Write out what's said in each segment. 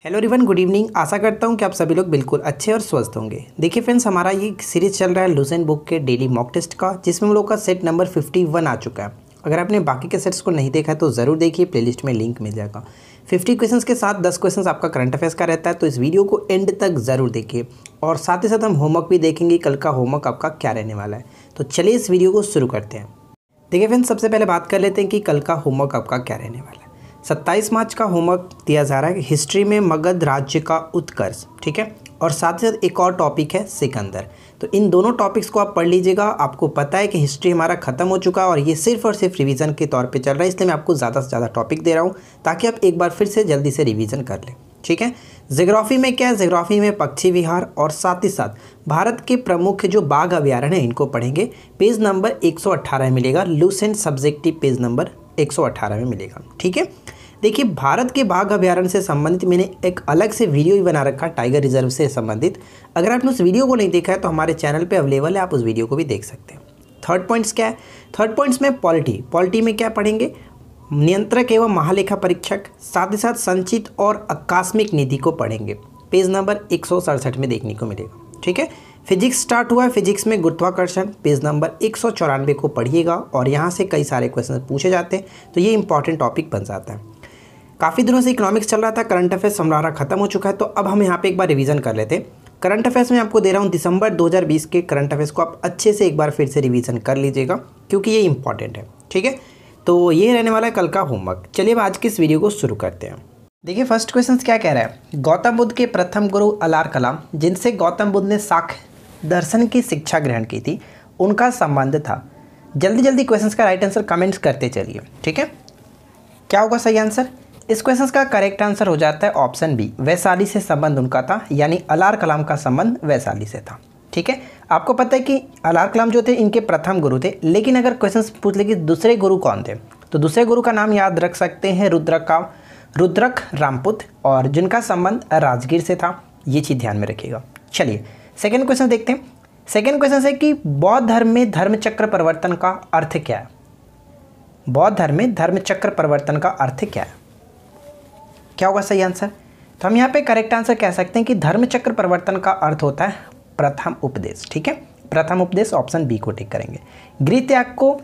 Hello everyone, good evening. आशा करता हूँ कि आप सभी लोग बिल्कुल अच्छे और स्वस्थ होंगे। देखिए फ्रेंड्स, हमारा ये सीरीज चल रहा है लुसेंट बुक के डेली मॉक टेस्ट का, जिसमें हम लोग का सेट नंबर 51 आ चुका है। अगर आपने बाकी के सेट्स को नहीं देखा है तो ज़रूर देखिए, प्लेलिस्ट में लिंक मिल जाएगा। 50 क्वेश्चंस के साथ 10 क्वेश्चंस आपका करंट अफेयर्स का रहता है, तो इस वीडियो को एंड तक ज़रूर देखिए। और साथ ही साथ हम होमवर्क भी देखेंगे, कल का होमवर्क आपका क्या रहने वाला है। तो चलिए इस वीडियो को शुरू करते हैं। देखिए फ्रेंड्स, सबसे पहले बात कर लेते हैं कि कल का होमवर्क आपका क्या रहने वाला है। 27 मार्च का होमवर्क दिया जा रहा है हिस्ट्री में मगध राज्य का उत्कर्ष, ठीक है। और साथ ही साथ एक और टॉपिक है सिकंदर। तो इन दोनों टॉपिक्स को आप पढ़ लीजिएगा। आपको पता है कि हिस्ट्री हमारा खत्म हो चुका है और ये सिर्फ और सिर्फ रिवीजन के तौर पे चल रहा है, इसलिए मैं आपको ज़्यादा से ज़्यादा टॉपिक दे रहा हूँ ताकि आप एक बार फिर से जल्दी से रिवीजन कर लें, ठीक है। ज्योग्राफी में क्या है, ज्योग्राफी में पक्षी विहार और साथ ही साथ भारत के प्रमुख जो बाघ अभ्यारण्य हैं इनको पढ़ेंगे। पेज नंबर 118 मिलेगा, लुसेंट सब्जेक्टिव पेज नंबर 118 में मिलेगा, ठीक है। देखिए, भारत के बाघ अभ्यारण्य से संबंधित मैंने एक अलग से वीडियो भी बना रखा, टाइगर रिजर्व से संबंधित। अगर आपने उस वीडियो को नहीं देखा है तो हमारे चैनल पे अवेलेबल है, आप उस वीडियो को भी देख सकते हैं। थर्ड पॉइंट्स क्या है, थर्ड पॉइंट्स में पॉलिटी में क्या पढ़ेंगे, नियंत्रक एवं महालेखा परीक्षक, साथ ही साथ संचित और आकस्मिक निधि को पढ़ेंगे। पेज नंबर 167 में देखने को मिलेगा, ठीक है। फिजिक्स स्टार्ट हुआ है, फिजिक्स में गुरुत्वाकर्षण, पेज नंबर 194 को पढ़िएगा और यहाँ से कई सारे क्वेश्चन पूछे जाते हैं, तो ये इंपॉर्टेंट टॉपिक बन जाता है। काफ़ी दिनों से इकोनॉमिक्स चल रहा था, करंट अफेयर्स हमारा खत्म हो चुका है, तो अब हम यहाँ पे एक बार रिवीजन कर लेते हैं। करंट अफेयर्स में आपको दे रहा हूँ दिसंबर 2020 के करंट अफेयर्स को आप अच्छे से एक बार फिर से रिवीजन कर लीजिएगा, क्योंकि ये इंपॉर्टेंट है, ठीक है। तो ये रहने वाला है कल का होमवर्क। चलिए अब आज की इस वीडियो को शुरू करते हैं। देखिए फर्स्ट क्वेश्चन क्या कह रहा है, गौतम बुद्ध के प्रथम गुरु अलार कलाम, जिनसे गौतम बुद्ध ने सांख्य दर्शन की शिक्षा ग्रहण की थी, उनका संबंध था। जल्दी जल्दी क्वेश्चन का राइट आंसर कमेंट्स करते चलिए, ठीक है। क्या होगा सही आंसर? इस क्वेश्चन का करेक्ट आंसर हो जाता है ऑप्शन बी, वैशाली से संबंध उनका था, यानी अलार कलाम का संबंध वैशाली से था, ठीक है। आपको पता है कि अलार कलाम जो थे इनके प्रथम गुरु थे, लेकिन अगर क्वेश्चन पूछ ले कि दूसरे गुरु कौन थे, तो दूसरे गुरु का नाम याद रख सकते हैं रुद्रक रामपुत, और जिनका संबंध राजगीर से था। ये चीज़ ध्यान में रखिएगा। चलिए सेकेंड क्वेश्चन देखते हैं। सेकेंड क्वेश्चन है कि बौद्ध धर्म में धर्मचक्र परिवर्तन का अर्थ क्या है? बौद्ध धर्म में धर्मचक्र परिवर्तन का अर्थ क्या है? क्या होगा सही आंसर? तो हम यहाँ पे करेक्ट आंसर कह सकते हैं कि धर्मचक्र परिवर्तन का अर्थ होता है प्रथम उपदेश, ठीक है। प्रथम उपदेश, ऑप्शन बी को टिक करेंगे। गृह त्याग को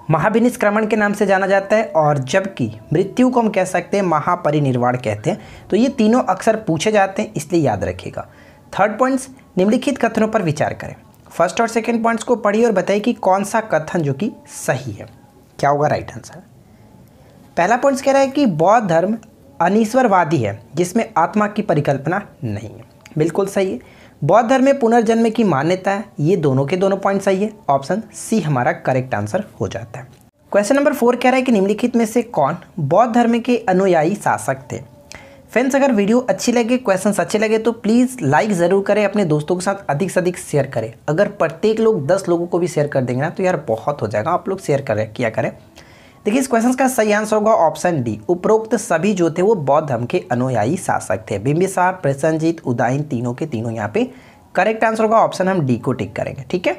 महाविनिष्क्रमण के नाम से जाना जाता है, और जबकि मृत्यु को हम कह सकते हैं महापरिनिर्वाण कहते हैं। तो ये तीनों अक्सर पूछे जाते हैं, इसलिए याद रखिएगा। थर्ड पॉइंट्स, निम्नलिखित कथनों पर विचार करें। फर्स्ट और सेकेंड पॉइंट्स को पढ़िए और बताइए कि कौन सा कथन जो कि सही है। क्या होगा राइट आंसर? पहला पॉइंट कह रहा है कि बौद्ध धर्म अनीश्वरवादी है, जिसमें आत्मा की परिकल्पना नहीं है। बिल्कुल सही है। बौद्ध धर्म में पुनर्जन्म की मान्यता है। ये दोनों के दोनों पॉइंट सही है, ऑप्शन सी हमारा करेक्ट आंसर हो जाता है। क्वेश्चन नंबर 4 कह रहा है कि निम्नलिखित में से कौन बौद्ध धर्म के अनुयायी शासक थे? फ्रेंड्स, अगर वीडियो अच्छी लगे, क्वेश्चन अच्छे लगे तो प्लीज़ लाइक ज़रूर करें, अपने दोस्तों के साथ अधिक से अधिक शेयर करें। अगर प्रत्येक लोग 10 लोगों को भी शेयर कर देंगे ना तो यार बहुत हो जाएगा। आप लोग शेयर किया करें। देखिए इस क्वेश्चन का सही आंसर होगा ऑप्शन डी, उपरोक्त सभी जो थे वो बौद्ध धर्म के अनुयायी शासक थे। बिंबिसार, प्रसेनजीत, उदयन, तीनों के तीनों यहाँ पे करेक्ट आंसर होगा, ऑप्शन हम डी को टिक करेंगे, ठीक है।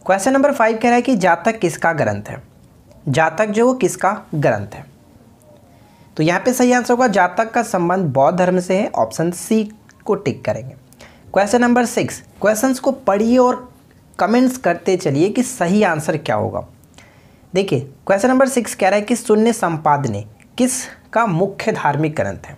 क्वेश्चन नंबर 5 कह रहा है कि जातक किसका ग्रंथ है? जातक जो वो किसका ग्रंथ है? तो यहाँ पे सही आंसर होगा जातक का संबंध बौद्ध धर्म से है, ऑप्शन सी को टिक करेंगे। क्वेश्चन नंबर 6, क्वेश्चंस को पढ़िए और कमेंट्स करते चलिए कि सही आंसर क्या होगा। देखिए क्वेश्चन नंबर 6 कह रहा है कि शून्य संपादने किसका मुख्य धार्मिक ग्रंथ है?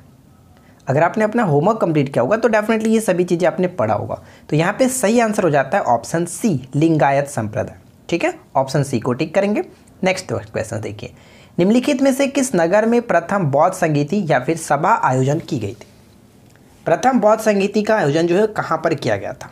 अगर आपने अपना होमवर्क कंप्लीट किया होगा तो डेफिनेटली ये सभी चीज़ें आपने पढ़ा होगा। तो यहाँ पे सही आंसर हो जाता है ऑप्शन सी, लिंगायत संप्रदाय, ठीक है। ऑप्शन सी को टिक करेंगे। नेक्स्ट क्वेश्चन देखिए, निम्नलिखित में से किस नगर में प्रथम बौद्ध संगीति या फिर सभा आयोजन की गई थी? प्रथम बौद्ध संगीति का आयोजन जो है कहाँ पर किया गया था?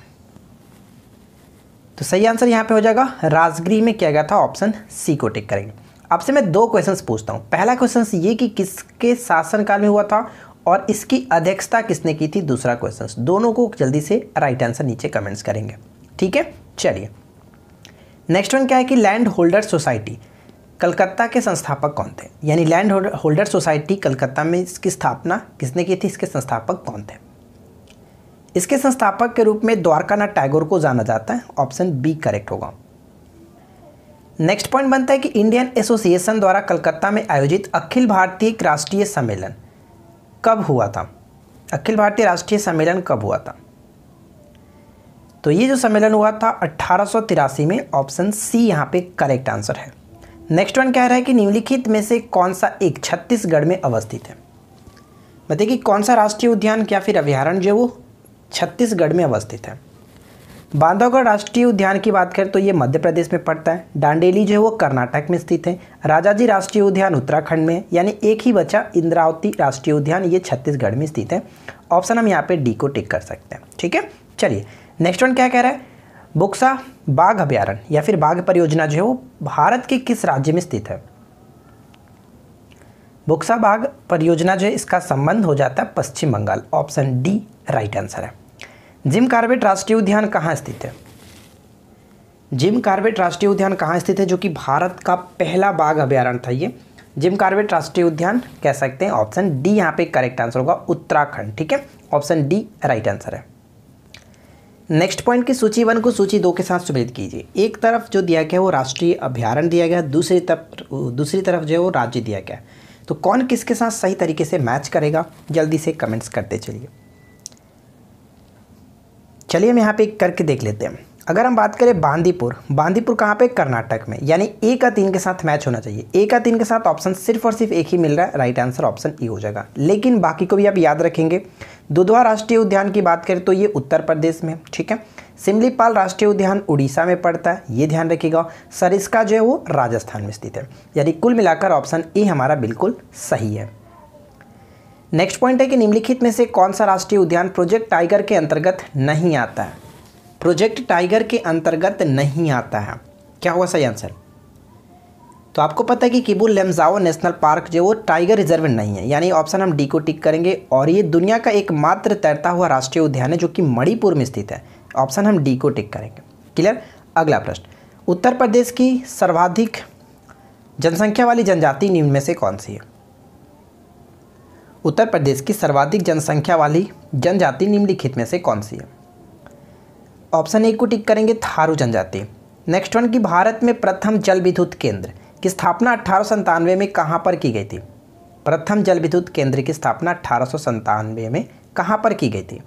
तो सही आंसर यहाँ पे हो जाएगा राजगृह में किया गया था, ऑप्शन सी को टिक करेंगे। आपसे मैं 2 क्वेश्चंस पूछता हूँ। पहला क्वेश्चन ये कि किसके शासनकाल में हुआ था और इसकी अध्यक्षता किसने की थी। दूसरा क्वेश्चन, दोनों को जल्दी से राइट आंसर नीचे कमेंट्स करेंगे, ठीक है। चलिए नेक्स्ट वन क्या है कि लैंड होल्डर सोसाइटी कलकत्ता के संस्थापक कौन थे? यानी लैंड होल्डर सोसाइटी कलकत्ता में इसकी स्थापना किसने की थी? इसके संस्थापक कौन थे? इसके संस्थापक के रूप में द्वारकानाथ टैगोर को जाना जाता है, ऑप्शन बी करेक्ट होगा। नेक्स्ट पॉइंट बनता है कि इंडियन एसोसिएशन द्वारा कलकत्ता में आयोजित अखिल भारतीय राष्ट्रीय सम्मेलन कब हुआ था? अखिल भारतीय राष्ट्रीय सम्मेलन कब हुआ था? तो ये जो सम्मेलन हुआ था 1883 में, ऑप्शन सी यहाँ पे करेक्ट आंसर है। नेक्स्ट वन कह रहा है कि निम्नलिखित में से कौन सा एक छत्तीसगढ़ में अवस्थित है? बताइए कि कौन सा राष्ट्रीय उद्यान या फिर अभ्यारण्य जो वो छत्तीसगढ़ में अवस्थित है। बांधवगढ़ राष्ट्रीय उद्यान की बात करें तो ये मध्य प्रदेश में पड़ता है। डांडेली जो है वो कर्नाटक में स्थित है। राजाजी राष्ट्रीय उद्यान उत्तराखंड में, यानी एक ही बचा इंद्रावती राष्ट्रीय उद्यान, ये छत्तीसगढ़ में स्थित है। ऑप्शन हम यहाँ पे डी को टिक कर सकते हैं। ठीक है, चलिए नेक्स्ट वन क्या कह रहा है? बुक्सा बाघ अभ्यारण्य या फिर बाघ परियोजना जो है वो भारत के किस राज्य में स्थित है? बुक्सा बाघ परियोजना जो है इसका संबंध हो जाता है Paschim Bangal. Option D right answer है। जिम कॉर्बेट राष्ट्रीय उद्यान कहाँ स्थित है? जिम कॉर्बेट राष्ट्रीय उद्यान कहाँ स्थित है, जो कि भारत का पहला बाघ अभ्यारण्य था ये जिम कॉर्बेट राष्ट्रीय उद्यान कह सकते हैं। ऑप्शन डी यहाँ पे करेक्ट आंसर होगा, उत्तराखंड। ठीक है, ऑप्शन डी राइट आंसर है। नेक्स्ट पॉइंट की सूची 1 को सूची 2 के साथ सुमेलित कीजिए। एक तरफ जो दिया गया है वो राष्ट्रीय अभ्यारण्य दिया गया है, दूसरी तरफ जो है वो राज्य दिया गया है। तो कौन किसके साथ सही तरीके से मैच करेगा, जल्दी से कमेंट्स करते चलिए। चलिए हम यहाँ पे करके देख लेते हैं। अगर हम बात करें बांदीपुर कहाँ पे? कर्नाटक में, यानी ए का 3 के साथ मैच होना चाहिए। ए का 3 के साथ ऑप्शन सिर्फ और सिर्फ एक ही मिल रहा है, राइट आंसर ऑप्शन ई हो जाएगा। लेकिन बाकी को भी आप याद रखेंगे। दुधवा राष्ट्रीय उद्यान की बात करें तो ये उत्तर प्रदेश में, ठीक है। सिमलीपाल राष्ट्रीय उद्यान उड़ीसा में पड़ता है, ये ध्यान रखिएगा। सरिस्का जो है वो राजस्थान में स्थित है। यानी कुल मिलाकर ऑप्शन ए हमारा बिल्कुल सही है। नेक्स्ट पॉइंट है कि निम्नलिखित में से कौन सा राष्ट्रीय उद्यान प्रोजेक्ट टाइगर के अंतर्गत नहीं आता है? प्रोजेक्ट टाइगर के अंतर्गत नहीं आता है, क्या हुआ सही आंसर? तो आपको पता है कि किबुल लमजाओ नेशनल पार्क जो वो टाइगर रिजर्व नहीं है, यानी ऑप्शन हम डी को टिक करेंगे। और ये दुनिया का एकमात्र तैरता हुआ राष्ट्रीय उद्यान है जो कि मणिपुर में स्थित है। ऑप्शन हम डी को टिक करेंगे। क्लियर। अगला प्रश्न, उत्तर प्रदेश की सर्वाधिक जनसंख्या वाली जनजाति निम्न में से कौन सी है? उत्तर प्रदेश की सर्वाधिक जनसंख्या वाली जनजाति निम्नलिखित में से कौन सी है? ऑप्शन ए को टिक करेंगे, थारू जनजाति। नेक्स्ट वन की भारत में प्रथम जल विद्युत केंद्र की स्थापना 1897 में कहाँ पर की गई थी? प्रथम जल विद्युत केंद्र की स्थापना 1897 में कहाँ पर की गई थी?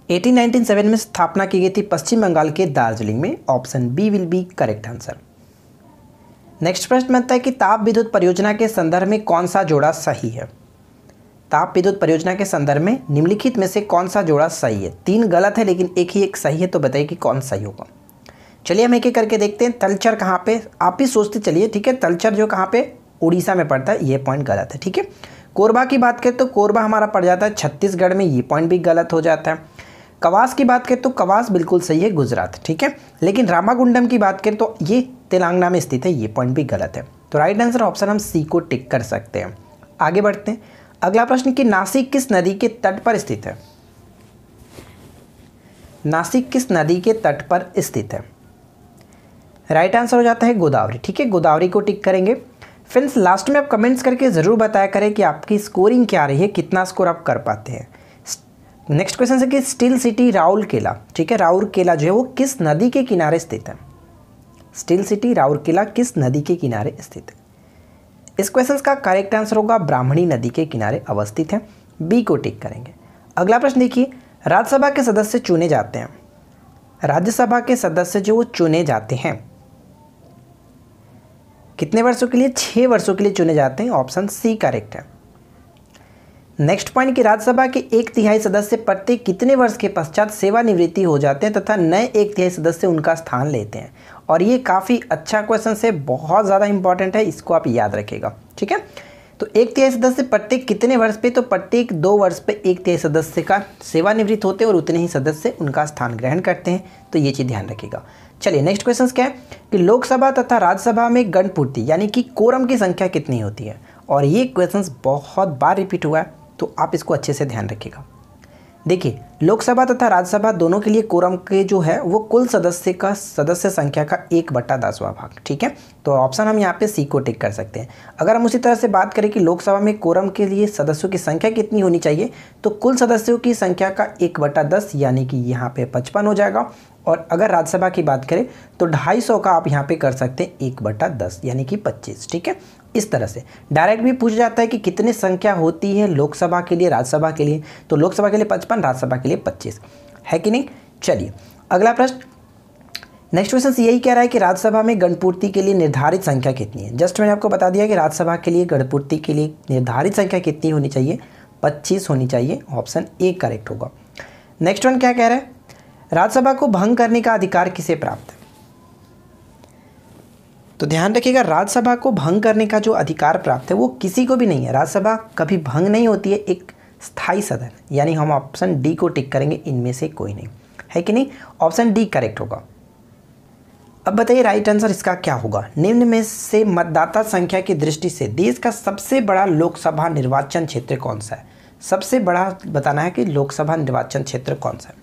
1897 में स्थापना की गई थी पश्चिम बंगाल के दार्जिलिंग में। Option B will be correct answer. Next प्रश्न बनता है कि ताप विद्युत परियोजना के संदर्भ में कौन सा जोड़ा सही है? ताप विद्युत परियोजना के संदर्भ में निम्नलिखित में से कौन सा जोड़ा सही है? 3 गलत है लेकिन एक सही है, तो बताइए कि कौन सही होगा। चलिए हम एक एक करके देखते हैं। तलचर कहाँ पे? आप ही सोचते चलिए, ठीक है। तलचर जो कहाँ पे? उड़ीसा में पड़ता है, ये पॉइंट गलत है, ठीक है। कोरबा की बात करें तो कोरबा हमारा पड़ जाता है छत्तीसगढ़ में, ये पॉइंट भी गलत हो जाता है। कवास की बात करें तो कवास बिल्कुल सही है, गुजरात, ठीक है। लेकिन रामागुंडम की बात करें तो ये तेलंगाना में स्थित है, ये पॉइंट भी गलत है। तो राइट आंसर ऑप्शन हम सी को टिक कर सकते हैं। आगे बढ़ते हैं। अगला प्रश्न कि नासिक किस नदी के तट पर स्थित है? नासिक किस नदी के तट पर स्थित है? राइट आंसर हो जाता है गोदावरी, ठीक है। गोदावरी को टिक करेंगे। फ्रेंड्स लास्ट में आप कमेंट्स करके ज़रूर बताया करें कि आपकी स्कोरिंग क्या रही है, कितना स्कोर आप कर पाते हैं। नेक्स्ट क्वेश्चन है कि स्टील सिटी राउरकेला, ठीक है, राउरकेला जो है वो किस नदी के किनारे स्थित है? स्टील सिटी राउरकेला किस नदी के किनारे स्थित है? इस क्वेश्चन का करेक्ट आंसर होगा ब्राह्मणी नदी के किनारे अवस्थित है, बी को टिक करेंगे। अगला प्रश्न देखिए, राज्यसभा के सदस्य चुने जाते हैं, राज्यसभा के सदस्य जो वो चुने जाते हैं कितने वर्षों के लिए? 6 वर्षों के लिए चुने जाते हैं। ऑप्शन सी करेक्ट है। नेक्स्ट पॉइंट कि राज्यसभा के 1/3 सदस्य प्रत्येक कितने वर्ष के पश्चात सेवानिवृत्ति हो जाते हैं तथा नए 1/3 सदस्य उनका स्थान लेते हैं? और ये काफ़ी अच्छा क्वेश्चन है, बहुत ज़्यादा इंपॉर्टेंट है, इसको आप याद रखिएगा, ठीक है। तो 1/3 सदस्य प्रत्येक कितने वर्ष पे? तो प्रत्येक 2 वर्ष पे 1/3 सदस्य का सेवानिवृत्त होते हैं और उतने ही सदस्य उनका स्थान ग्रहण करते हैं। तो ये चीज़ ध्यान रखिएगा। चलिए नेक्स्ट क्वेश्चन क्या है कि लोकसभा तथा राज्यसभा में गणपूर्ति यानी कि कोरम की संख्या कितनी होती है? और ये क्वेश्चन बहुत बार रिपीट हुआ है, तो आप इसको अच्छे से ध्यान रखिएगा। देखिए लोकसभा तथा राज्यसभा दोनों के लिए कोरम के जो है वो कुल सदस्य संख्या का 1/10वां भाग, ठीक है। तो ऑप्शन हम यहाँ पे सी को टिक कर सकते हैं। अगर हम उसी तरह से बात करें कि लोकसभा में कोरम के लिए सदस्यों की संख्या कितनी होनी चाहिए, तो कुल सदस्यों की संख्या का 1/10 यानी कि यहाँ पे 55 हो जाएगा। और अगर राज्यसभा की बात करें तो 250 का आप यहाँ पे कर सकते हैं 1/10 यानी कि 25, ठीक है। इस तरह से डायरेक्ट भी पूछ जाता है कि कितनी संख्या होती है लोकसभा के लिए, राज्यसभा के लिए, तो लोकसभा के लिए 55, राज्यसभा के लिए 25, है कि नहीं। चलिए अगला प्रश्न, नेक्स्ट क्वेश्चन यही कह रहा है कि राज्यसभा में गणपूर्ति के लिए निर्धारित संख्या कितनी है। जस्ट मैंने आपको बता दिया कि राज्यसभा के लिए गणपूर्ति के लिए निर्धारित संख्या कितनी होनी चाहिए, 25 होनी चाहिए, ऑप्शन ए करेक्ट होगा। नेक्स्ट वन क्या कह रहा है, राज्यसभा को भंग करने का अधिकार किसे प्राप्त है। तो ध्यान रखिएगा, राज्यसभा को भंग करने का जो अधिकार प्राप्त है वो किसी को भी नहीं है। राज्यसभा कभी भंग नहीं होती है, एक स्थायी सदन, यानी हम ऑप्शन डी को टिक करेंगे, इनमें से कोई नहीं, है कि नहीं, ऑप्शन डी करेक्ट होगा। अब बताइए राइट आंसर इसका क्या होगा। निम्न में से मतदाता संख्या की दृष्टि से देश का सबसे बड़ा लोकसभा निर्वाचन क्षेत्र कौन सा है। सबसे बड़ा बताना है कि लोकसभा निर्वाचन क्षेत्र कौन सा है।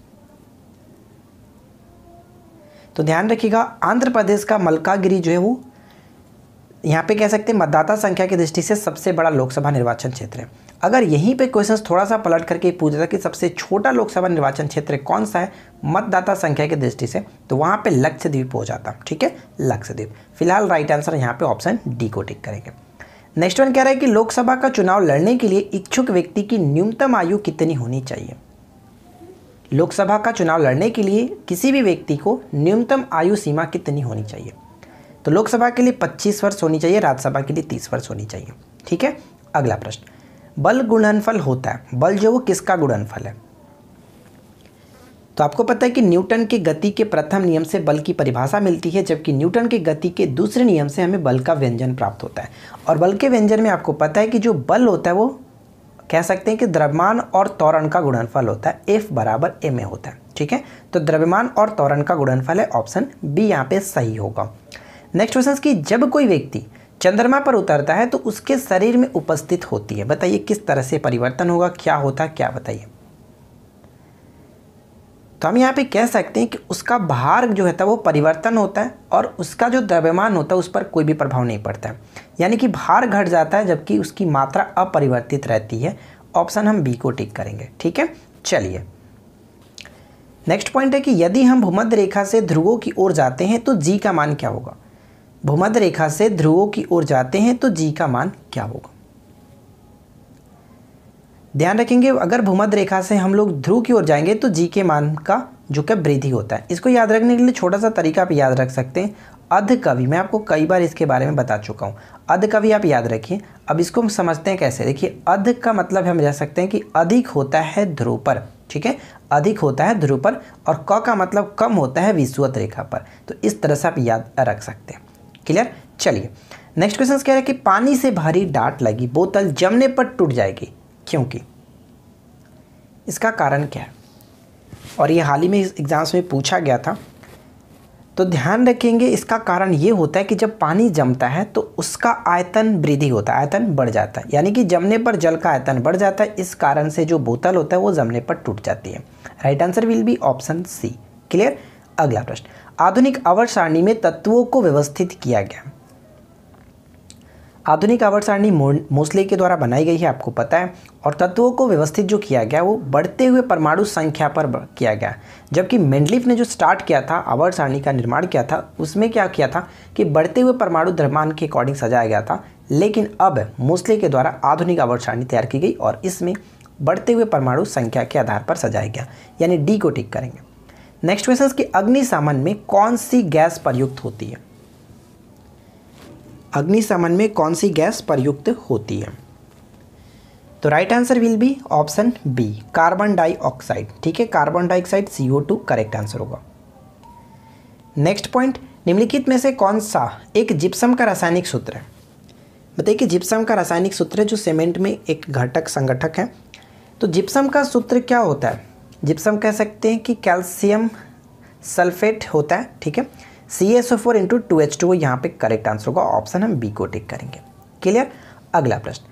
तो ध्यान रखिएगा, आंध्र प्रदेश का मलकागिरी जो है वो यहाँ पे कह सकते हैं मतदाता संख्या की दृष्टि से सबसे बड़ा लोकसभा निर्वाचन क्षेत्र है। अगर यहीं पे क्वेश्चन थोड़ा सा पलट करके पूछ देता कि सबसे छोटा लोकसभा निर्वाचन क्षेत्र कौन सा है मतदाता संख्या की दृष्टि से, तो वहाँ पे लक्षद्वीप हो जाता। ठीक है, लक्षद्वीप। फिलहाल राइट आंसर यहाँ पे ऑप्शन डी को टिक करेंगे। नेक्स्ट वन कह रहा है कि लोकसभा का चुनाव लड़ने के लिए इच्छुक व्यक्ति की न्यूनतम आयु कितनी होनी चाहिए। लोकसभा का चुनाव लड़ने के लिए किसी भी व्यक्ति को न्यूनतम आयु सीमा कितनी होनी चाहिए। तो लोकसभा के लिए 25 वर्ष होनी चाहिए, राज्यसभा के लिए 30 वर्ष होनी चाहिए। ठीक है, अगला प्रश्न, बल गुणनफल होता है, बल जो वो किसका गुणनफल है। तो आपको पता है कि न्यूटन के गति के प्रथम नियम से बल की परिभाषा मिलती है, जबकि न्यूटन के गति के दूसरे नियम से हमें बल का व्यंजन प्राप्त होता है। और बल के व्यंजन में आपको पता है कि जो बल होता है वो कह सकते हैं कि द्रव्यमान और त्वरण का गुणनफल होता है, F बराबर ma होता है। ठीक है, तो द्रव्यमान और त्वरण का गुणनफल है, ऑप्शन बी यहाँ पे सही होगा। नेक्स्ट क्वेश्चन की, जब कोई व्यक्ति चंद्रमा पर उतरता है तो उसके शरीर में उपस्थित होती है, बताइए किस तरह से परिवर्तन होगा, क्या होता है, क्या बताइए। तो हम यहाँ पे कह सकते हैं कि उसका भार जो है वो परिवर्तन होता है और उसका जो द्रव्यमान होता है उस पर कोई भी प्रभाव नहीं पड़ता है, यानी कि भार घट जाता है जबकि उसकी मात्रा अपरिवर्तित रहती है। ऑप्शन हम बी को टिक करेंगे। ठीक है, चलिए नेक्स्ट पॉइंट है कि यदि हम भूमध्य रेखा से ध्रुवों की ओर जाते हैं तो जी का मान क्या होगा। भूमध्य रेखा से ध्रुवों की ओर जाते हैं तो जी का मान क्या होगा। ध्यान रखेंगे, अगर भूमध्य रेखा से हम लोग ध्रुव की ओर जाएंगे तो जी के मान का जो कि वृद्धि होता है। इसको याद रखने के लिए छोटा सा तरीका आप याद रख सकते हैं, अधकवि। मैं आपको कई बार इसके बारे में बता चुका हूँ, अधकवि आप याद रखिए। अब इसको हम समझते हैं कैसे। देखिए, अध का मतलब हम जा सकते हैं कि अधिक होता है ध्रुव पर। ठीक है, अधिक होता है ध्रुव पर, और क का मतलब कम होता है विषुवत रेखा पर। तो इस तरह से आप याद रख सकते हैं। क्लियर, चलिए नेक्स्ट क्वेश्चन कह रहा है कि पानी से भरी डाट लगी बोतल जमने पर टूट जाएगी, क्योंकि। इसका कारण क्या है, और ये हाल ही में एग्जाम्स में पूछा गया था। तो ध्यान रखेंगे, इसका कारण ये होता है कि जब पानी जमता है तो उसका आयतन वृद्धि होता है, आयतन बढ़ जाता है, यानी कि जमने पर जल का आयतन बढ़ जाता है। इस कारण से जो बोतल होता है वो जमने पर टूट जाती है। Right answer will be option C. Clear, अगला प्रश्न, आधुनिक आवर्त सारणी में तत्वों को व्यवस्थित किया गया। आधुनिक आवर्त सारणी मोसले के द्वारा बनाई गई है, आपको पता है। और तत्वों को व्यवस्थित जो किया गया वो बढ़ते हुए परमाणु संख्या पर किया गया, जबकि मेंडलीफ ने जो स्टार्ट किया था आवर्त सारणी का निर्माण किया था उसमें क्या किया था कि बढ़ते हुए परमाणु द्रव्यमान के अकॉर्डिंग सजाया गया था। लेकिन अब मोसले के द्वारा आधुनिक आवर्त सारणी तैयार की गई और इसमें बढ़ते हुए परमाणु संख्या के आधार पर सजाया गया, यानी डी को टिक करेंगे। नेक्स्ट क्वेश्चन की, अग्निशमन में कौन सी गैस प्रयुक्त होती है। अग्निशमन में कौन सी गैस प्रयुक्त होती है। तो right answer will be option B, carbon dioxide. ठीक है, carbon dioxide CO2 correct answer होगा। नेक्स्ट पॉइंट, निम्नलिखित में से कौन सा एक जिप्सम का रासायनिक सूत्र है। बताइए कि जिप्सम का रासायनिक सूत्र है जो सीमेंट में एक घटक संगठक है। तो जिप्सम का सूत्र क्या होता है। जिप्सम कह सकते हैं कि कैल्शियम सल्फेट होता है। ठीक है, CaSO4 × 2H2O यहाँ पे करेक्ट आंसर होगा। ऑप्शन हम बी को टिक करेंगे। क्लियर, अगला प्रश्न,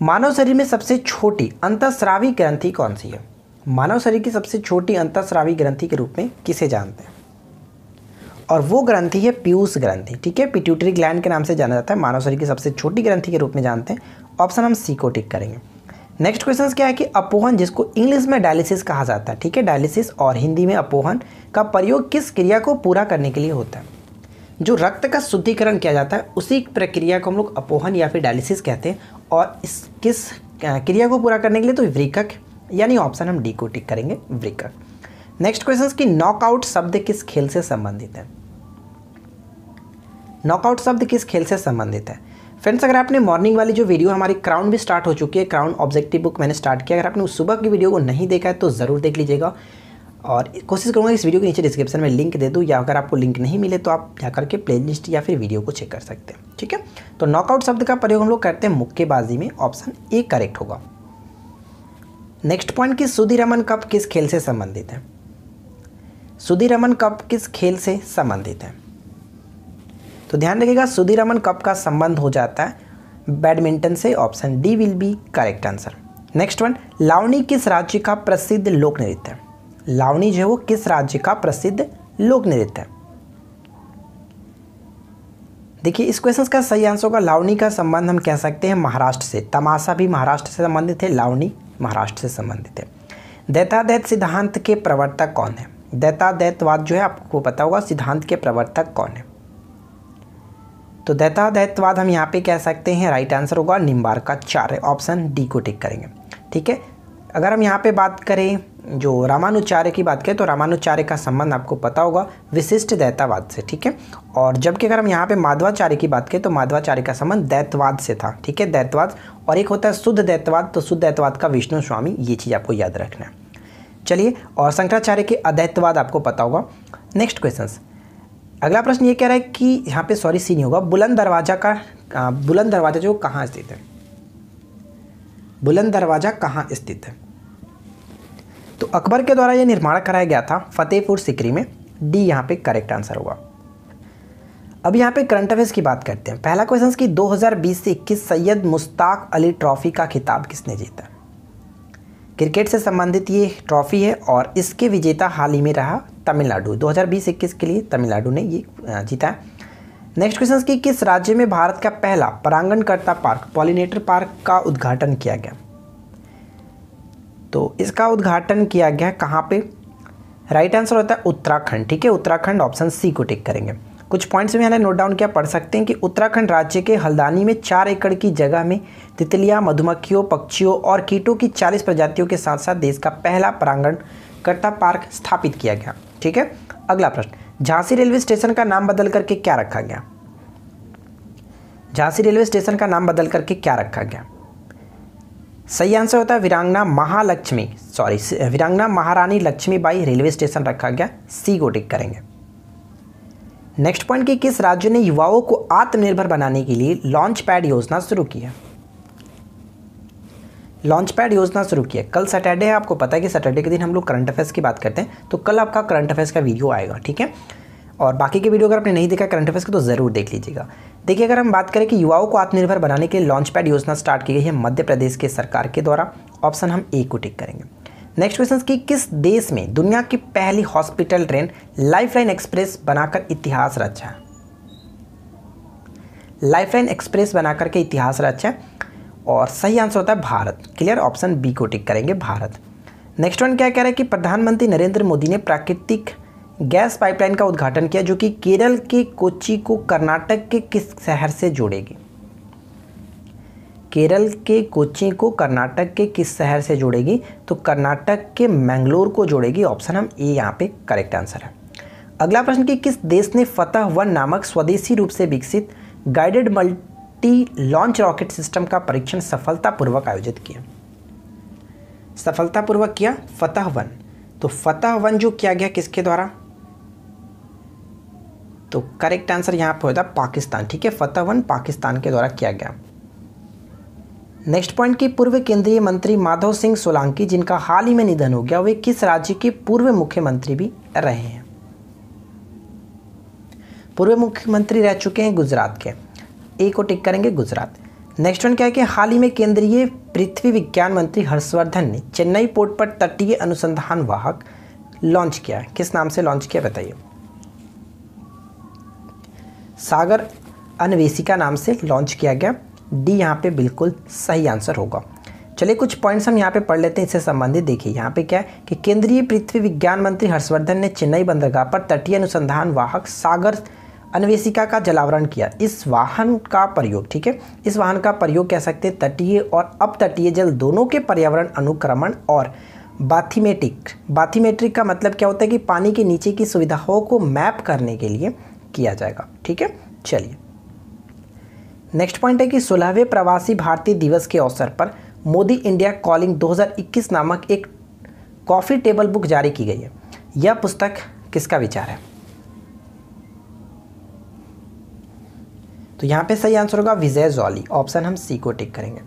मानव शरीर में सबसे छोटी अंतःस्रावी ग्रंथि कौन सी है। मानव शरीर की सबसे छोटी अंतःस्रावी ग्रंथि के रूप में किसे जानते हैं, और वो ग्रंथि है पीयूष ग्रंथि। ठीक है, पिट्यूटरी ग्लैंड के नाम से जाना जाता है, मानव शरीर की सबसे छोटी ग्रंथि के रूप में जानते हैं। ऑप्शन हम सी को टिक करेंगे। नेक्स्ट क्वेश्चन क्या है कि अपोहन, जिसको इंग्लिश में डायलिसिस कहा जाता है। ठीक है, डायलिसिस और हिंदी में अपोहन का प्रयोग किस क्रिया को पूरा करने के लिए होता है। जो रक्त का शुद्धिकरण किया जाता है उसी प्रक्रिया को हम लोग अपोहन या फिर डायलिसिस कहते हैं। और इस किस क्रिया को पूरा करने के लिए तो वृक्क, यानी ऑप्शन हम डी को टिक करेंगे, वृक्क। नेक्स्ट क्वेश्चन की नॉकआउट शब्द किस खेल से संबंधित है? नॉकआउट शब्द किस खेल से संबंधित है? फ्रेंड्स, अगर आपने मॉर्निंग वाली जो वीडियो हमारी क्राउन भी स्टार्ट हो चुकी है, क्राउन ऑब्जेक्टिव बुक मैंने स्टार्ट किया, अगर आपने उस सुबह की वीडियो को नहीं देखा है तो ज़रूर देख लीजिएगा। और कोशिश करूँगा इस वीडियो के नीचे डिस्क्रिप्शन में लिंक दे दूँ, या अगर आपको लिंक नहीं मिले तो आप जाकर के प्लेलिस्ट या फिर वीडियो को चेक कर सकते हैं। ठीक है, तो नॉकआउट शब्द का प्रयोग हम लोग करते हैं मुक्केबाजी में, ऑप्शन ए करेक्ट होगा। नेक्स्ट पॉइंट की सुधीरमन कप किस खेल से संबंधित है? सुधीरमन कप किस खेल से संबंधित है? तो ध्यान रखिएगा, सुधीरमन कप का संबंध हो जाता है बैडमिंटन से, option D will be correct answer. Next one, Lavani किस राज्य का प्रसिद्ध लोक नृत्य है? लावनी जो है वो किस राज्य का प्रसिद्ध लोक नृत्य है? देखिए, इस क्वेश्चन का सही आंसर होगा लावनी का संबंध हम कह सकते हैं महाराष्ट्र से। तमाशा भी महाराष्ट्र से संबंधित है, लावनी महाराष्ट्र से संबंधित है। दैतादैत सिद्धांत के प्रवर्तक कौन है? दैतादैतवाद जो है आपको पता होगा, सिद्धांत के प्रवर्तक कौन है? तो दैतादैतवाद हम यहाँ पे कह सकते हैं, राइट आंसर होगा निम्बार्काचार्य, ऑप्शन डी को टिक करेंगे। ठीक है, अगर हम यहाँ पे बात करें जो रामानुचार्य की बात करें तो रामानुचार्य का संबंध आपको पता होगा विशिष्ट दैतावाद से। ठीक है, और जबकि अगर हम यहाँ पे माधवाचार्य की बात करें तो माधवाचार्य का संबंध दैतवाद से था। ठीक है, दैतवाद, और एक होता है शुद्ध दैतवाद, तो शुद्ध दैतवाद का विष्णु स्वामी, ये चीज़ आपको याद रखना है। चलिए, और शंकराचार्य के अदैतवाद आपको पता होगा। नेक्स्ट क्वेश्चन, अगला प्रश्न ये कह रहा है कि यहाँ पे सॉरी सी नहीं होगा, बुलंद दरवाजा जो कहाँ स्थित है? बुलंद दरवाजा कहाँ स्थित है? तो अकबर के द्वारा यह निर्माण कराया गया था फतेहपुर सिकरी में, डी यहाँ पे करेक्ट आंसर होगा। अब यहाँ पे करंट अफेयर्स की बात करते हैं। पहला क्वेश्चन की 2020 से 21 सैयद मुश्ताक अली ट्रॉफी का खिताब किसने जीता? क्रिकेट से संबंधित ये ट्रॉफी है और इसके विजेता हाल ही में रहा तमिलनाडु। 2020-21 के लिए तमिलनाडु ने ये जीता है। नेक्स्ट क्वेश्चन की किस राज्य में भारत का पहला परागणकर्ता पार्क, पॉलिनेटर पार्क का उद्घाटन किया गया? तो इसका उद्घाटन किया गया कहाँ पे? राइट आंसर होता है उत्तराखंड। ठीक है, उत्तराखंड, ऑप्शन सी को टिक करेंगे। कुछ पॉइंट्स में नोट डाउन किया, पढ़ सकते हैं कि उत्तराखंड राज्य के हल्द्वानी में 4 एकड़ की जगह में तितलियां, मधुमक्खियों, पक्षियों और कीटों की 40 प्रजातियों के साथ साथ देश का पहला परागणकर्ता पार्क स्थापित किया गया। ठीक है, अगला प्रश्न, झांसी रेलवे स्टेशन का नाम बदल करके क्या रखा गया? झांसी रेलवे स्टेशन का नाम बदल करके क्या रखा गया? सही आंसर होता है वीरांगना महारानी लक्ष्मीबाई रेलवे स्टेशन रखा गया, सी को टिक करेंगे। नेक्स्ट पॉइंट की किस राज्य ने युवाओं को आत्मनिर्भर बनाने के लिए लॉन्च पैड योजना शुरू की है? लॉन्च पैड योजना शुरू की है। कल सैटरडे है, आपको पता है कि सैटरडे के दिन हम लोग करंट अफेयर्स की बात करते हैं, तो कल आपका करंट अफेयर्स का वीडियो आएगा। ठीक है, और बाकी के वीडियो अगर आपने नहीं देखा करंट अफेयर्स का तो ज़रूर देख लीजिएगा। देखिए, अगर हम बात करें कि युवाओं को आत्मनिर्भर बनाने के लिए लॉन्च पैड योजना स्टार्ट की गई है मध्य प्रदेश के सरकार के द्वारा, ऑप्शन हम ए को टिक करेंगे। नेक्स्ट क्वेश्चन की किस देश में दुनिया की पहली हॉस्पिटल ट्रेन लाइफलाइन एक्सप्रेस बनाकर इतिहास रचा है? लाइफलाइन एक्सप्रेस बनाकर के इतिहास रचा है, और सही आंसर होता है भारत। क्लियर, ऑप्शन बी को टिक करेंगे, भारत। नेक्स्ट वन क्या कह रहा है कि प्रधानमंत्री नरेंद्र मोदी ने प्राकृतिक गैस पाइपलाइन का उद्घाटन किया जो कि केरल के कोच्चि को कर्नाटक के किस शहर से जोड़ेगी? केरल के कोच्चि को कर्नाटक के किस शहर से जोड़ेगी? तो कर्नाटक के मैंगलोर को जोड़ेगी, ऑप्शन हम ए यहाँ पे करेक्ट आंसर है। अगला प्रश्न कि किस देश ने फतह 1 नामक स्वदेशी रूप से विकसित guided multi launch rocket system का परीक्षण सफलतापूर्वक आयोजित किया? सफलतापूर्वक किया फतह 1। तो फतह 1 जो किया गया किसके द्वारा? तो करेक्ट आंसर यहाँ पे होता है पाकिस्तान। ठीक है, फतह 1 पाकिस्तान के द्वारा किया गया। नेक्स्ट पॉइंट की पूर्व केंद्रीय मंत्री माधव सिंह सोलंकी जिनका हाल ही में निधन हो गया, वे किस राज्य के पूर्व मुख्यमंत्री भी रहे हैं? पूर्व मुख्यमंत्री रह चुके हैं गुजरात के, ए को टिक करेंगे, गुजरात। नेक्स्ट वन क्या है कि हाल ही में केंद्रीय पृथ्वी विज्ञान मंत्री हर्षवर्धन ने चेन्नई पोर्ट पर तटीय अनुसंधान वाहक लॉन्च किया है, किस नाम से लॉन्च किया बताइए? सागर अन्वेषिका नाम से लॉन्च किया गया, डी यहाँ पे बिल्कुल सही आंसर होगा। चलिए कुछ पॉइंट्स हम यहाँ पे पढ़ लेते हैं इससे संबंधित। देखिए यहाँ पे क्या है कि केंद्रीय पृथ्वी विज्ञान मंत्री हर्षवर्धन ने चेन्नई बंदरगाह पर तटीय अनुसंधान वाहक सागर अन्वेषिका का जलावरण किया। इस वाहन का प्रयोग, ठीक है, इस वाहन का प्रयोग कह सकते हैं तटीय और अपतटीय जल दोनों के पर्यावरण अनुक्रमण और बाथिमेट्रिक का मतलब क्या होता है कि पानी के नीचे की सुविधाओं को मैप करने के लिए किया जाएगा। ठीक है, चलिए नेक्स्ट पॉइंट है कि 16वें प्रवासी भारतीय दिवस के अवसर पर मोदी इंडिया कॉलिंग 2021 नामक एक कॉफ़ी टेबल बुक जारी की गई है। यह पुस्तक किसका विचार है? तो यहाँ पे सही आंसर होगा विजय जॉली, ऑप्शन हम सी को टिक करेंगे।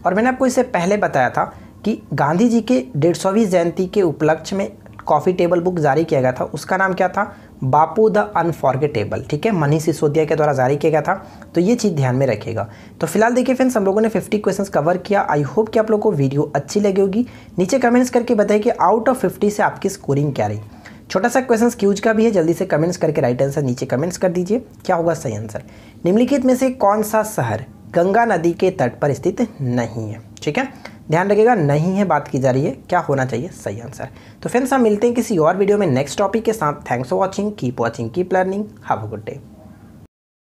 और मैंने आपको इससे पहले बताया था कि गांधी जी के 150वीं जयंती के उपलक्ष्य में कॉफ़ी टेबल बुक जारी किया गया था, उसका नाम क्या था? बापू द अनफॉरगेटेबल। ठीक है, मनीष सिसोदिया के द्वारा जारी किया गया था, तो ये चीज़ ध्यान में रखिएगा। तो फिलहाल देखिए फ्रेंड्स, हम लोगों ने 50 क्वेश्चंस कवर किया। आई होप कि आप लोगों को वीडियो अच्छी लगी होगी। नीचे कमेंट्स करके बताइए कि आउट ऑफ 50 से आपकी स्कोरिंग क्या रही। छोटा सा क्वेश्चन क्यूज का भी है, जल्दी से कमेंट्स करके राइट आंसर नीचे कमेंट्स कर दीजिए। क्या होगा सही आंसर? निम्नलिखित में से कौन सा शहर गंगा नदी के तट पर स्थित नहीं है? ठीक है, ध्यान रखिएगा, नहीं है बात की जा रही है, क्या होना चाहिए सही आंसर। तो फ्रेंड्स हम मिलते हैं किसी और वीडियो में नेक्स्ट टॉपिक के साथ। Thanks for watching, keep learning, have a good day.